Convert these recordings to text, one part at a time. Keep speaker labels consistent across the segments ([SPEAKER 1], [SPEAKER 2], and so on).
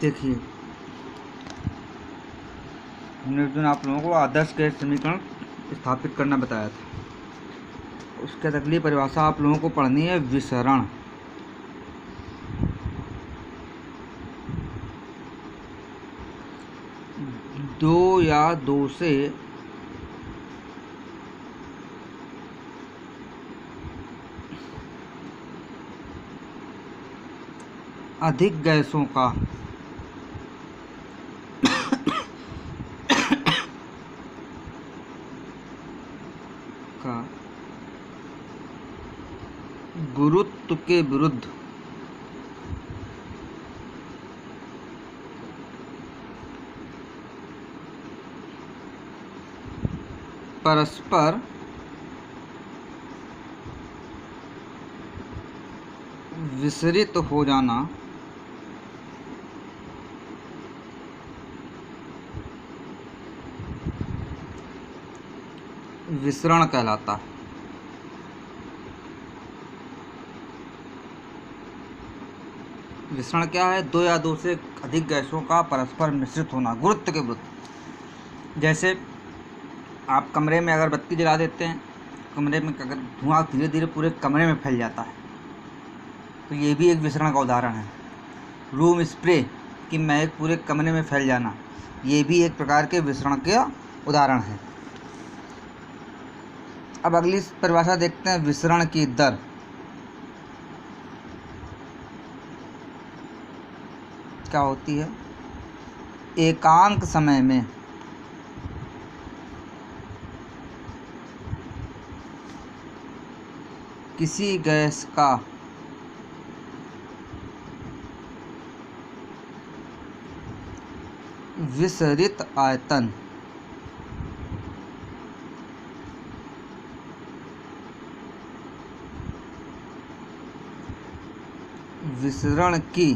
[SPEAKER 1] देखिए, हमने उस दिन आप लोगों को आदर्श गैस समीकरण स्थापित करना बताया था। उसके बाद अगली परिभाषा आप लोगों को पढ़नी है विसरण। दो या दो से अधिक गैसों का गुरुत्व के विरुद्ध परस्पर विसरित हो जाना विसरण कहलाता है। विसरण क्या है? दो या दो से अधिक गैसों का परस्पर मिश्रित होना गुरुत्व के विरुद्ध। जैसे आप कमरे में अगर बत्ती जला देते हैं, कमरे में अगर धुआं धीरे धीरे पूरे कमरे में फैल जाता है, तो ये भी एक विसरण का उदाहरण है। रूम स्प्रे की महक पूरे कमरे में फैल जाना, ये भी एक प्रकार के विसरण का उदाहरण है। अब अगली परिभाषा देखते हैं, विसरण की दर। क्या होती है? एकांक समय में किसी गैस का विसरित आयतन विसरण की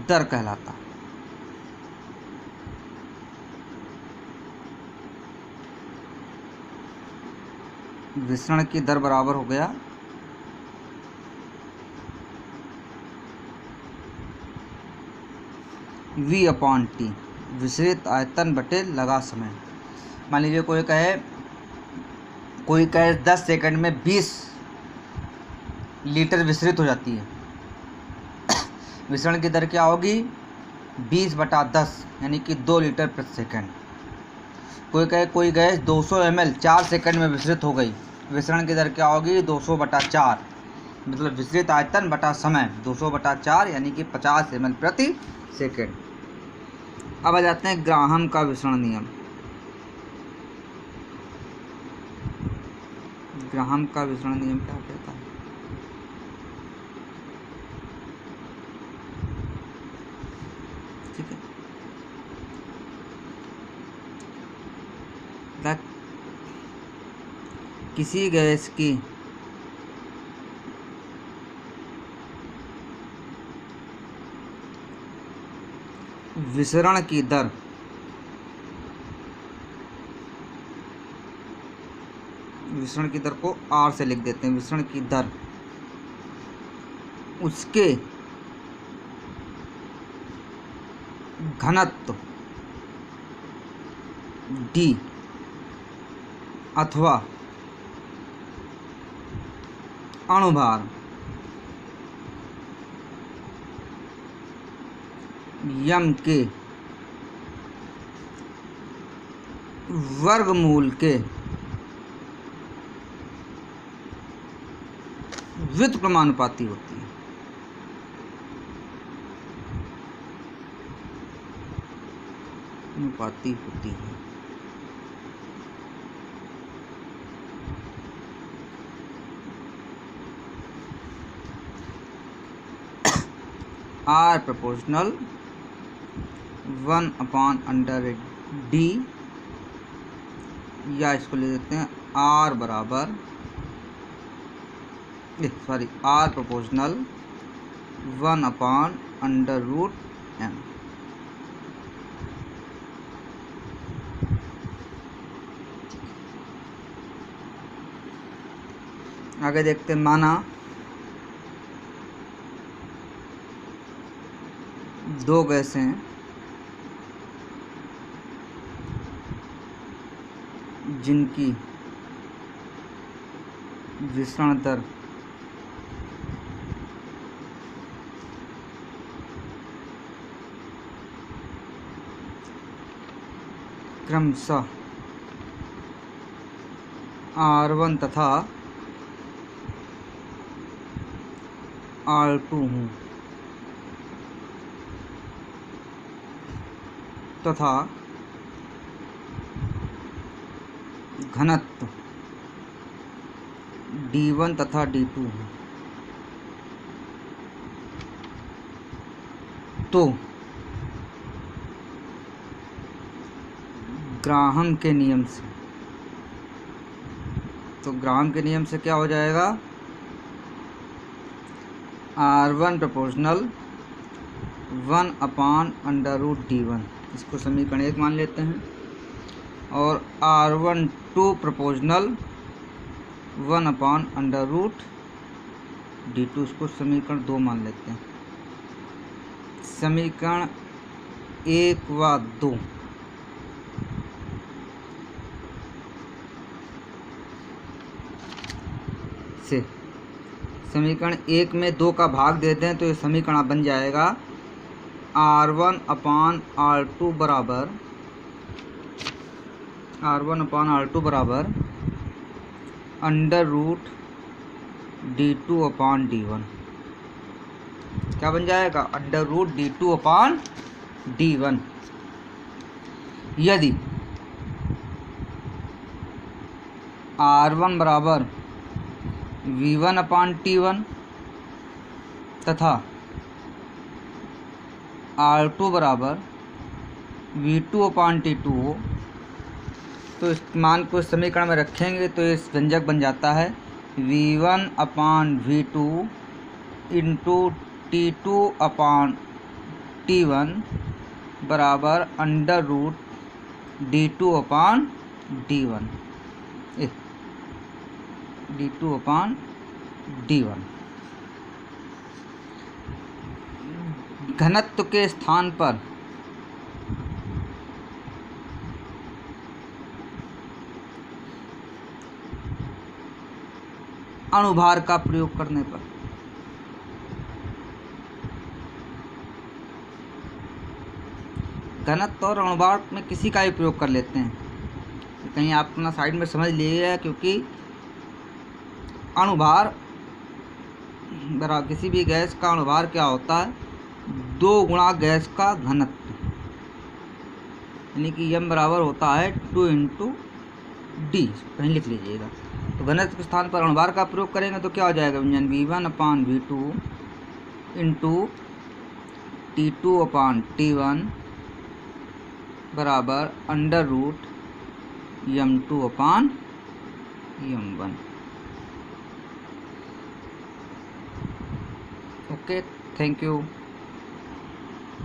[SPEAKER 1] दर कहलाता है। विसरण की दर बराबर हो गया V/T, विसरित आयतन बटे लगा समय। मान लीजिए कोई कहे 10 सेकंड में 20 लीटर विसरित हो जाती है। विसरण की दर क्या होगी? 20/10 यानी कि 2 लीटर प्रति सेकंड। कोई गैस 200 ml 4 सेकंड में विसरित हो गई, विसरण की दर क्या होगी? 200/4, मतलब विसरित आयतन बटा समय 200/4 यानी कि 50 ml प्रति सेकंड। अब आ जाते हैं ग्राहम का विसरण नियम। ग्राहम का विसरण नियम क्या कहता है? ठीक है, किसी गैस की विसरण की दर को R से लिख देते हैं। विसरण की दर उसके घनत्व D अथवा अणुभार यम के वर्गमूल के व्युत्क्रमानुपाती होती है। अनुपाती होती है। R प्रोपोर्शनल 1/D, या इसको ले देते हैं R प्रोपोर्शनल 1/√m। आगे देखते हैं, माना दो गैसें जिनकी विसरण दर क्रमशः R1 तथा R2 हूँ तथा घनत्व D1 तथा D2 है, तो ग्राहम के नियम से क्या हो जाएगा, R1 प्रोपोर्शनल 1/√D1, इसको समीकरण 1 मान लेते हैं, और R1 2 प्रोपोर्शनल 1/√D2, इसको समीकरण 2 मान लेते हैं। समीकरण 1 व 2 से समीकरण 1 में 2 का भाग देते हैं तो ये समीकरण बन जाएगा R1/R2 बराबर √D2/D1। क्या बन जाएगा, √D2/D1। यदि R1 बराबर V1/T1 तथा R2 बराबर V2/T2 हो, तो इस मान को समीकरण में रखेंगे तो इस व्यंजक बन जाता है V1/V2 इंटू T2/T1 बराबर √D2/D1 D2/D1। घनत्व के स्थान पर अणुभार का प्रयोग करने पर घनत्व और अणुभार में किसी का भी प्रयोग कर लेते हैं, कहीं आप अपना साइड में समझ लीजिएगा, क्योंकि अणुभार बराबर किसी भी गैस का अणुभार क्या होता है, 2 गुणा गैस का घनत्व, यानी कि m बराबर होता है 2 × D, कहीं लिख लीजिएगा। तो घनत्व के स्थान पर अणुभार का प्रयोग करेंगे तो क्या हो जाएगा व्यंजन, V1/V2 इंटू T2/T1 बराबर √M2/M1। Okay, thank you.